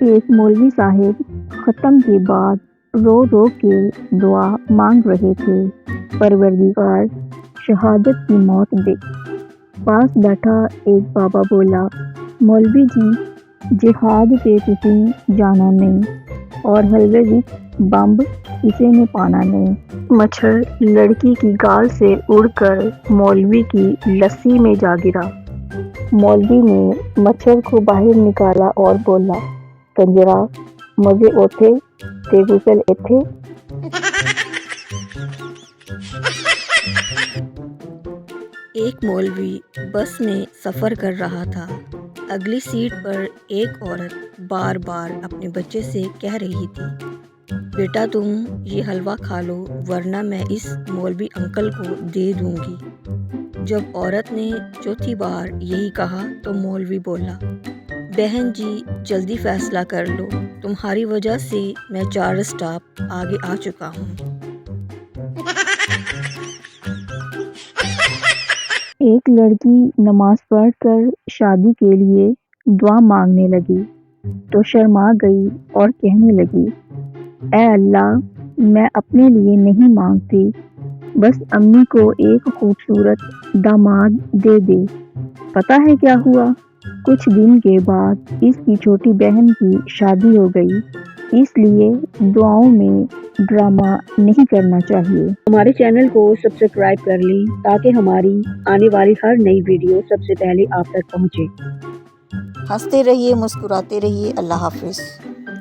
ایک مولوی صاحب ختم کے بعد رو رو کے دعا مانگ رہے تھے، پروردگار شہادت کی موت دے۔ پاس بیٹھا ایک بابا بولا، مولوی جی جہاد تے تسی جانا نہیں اور حلوے وچ بمب کسی نے پانا نہیں۔ مچھر لڑکی کی گال سے اڑ کر مولوی کی لسی میں جا گرا۔ مولوی نے مچھر کو باہر نکالا اور بولا، کنجرا مزے اوتھے تے غسل ایتھے۔ ایک مولوی بس میں سفر کر رہا تھا۔ اگلی سیٹ پر ایک عورت بار بار اپنے بچے سے کہہ رہی تھی، بیٹا تم یہ حلوہ کھا لو ورنہ میں اس مولوی انکل کو دے دوں گی۔ جب عورت نے چوتھی بار یہی کہا تو مولوی بولا، بہن جی جلدی فیصلہ کر لو، تمہاری وجہ سے میں 4 اسٹاپ آگے آ چکا ہوں۔ ایک لڑکی نماز پڑھ کر شادی کے لیے دعا مانگنے لگی تو شرما گئی اور کہنے لگی، اے اللہ میں اپنے لیے نہیں مانگتی، بس امی کو ایک خوبصورت داماد دے دے۔ پتہ ہے کیا ہوا؟ کچھ دن کے بعد اس کی چھوٹی بہن کی شادی ہو گئی۔ اس لیے دعاؤں میں ڈرامہ نہیں کرنا چاہیے۔ ہمارے چینل کو سبسکرائب کر لیں تاکہ ہماری آنے والی ہر نئی ویڈیو سب سے پہلے آپ تک پہنچے۔ ہنستے رہیے، مسکراتے رہیے، اللہ حافظ۔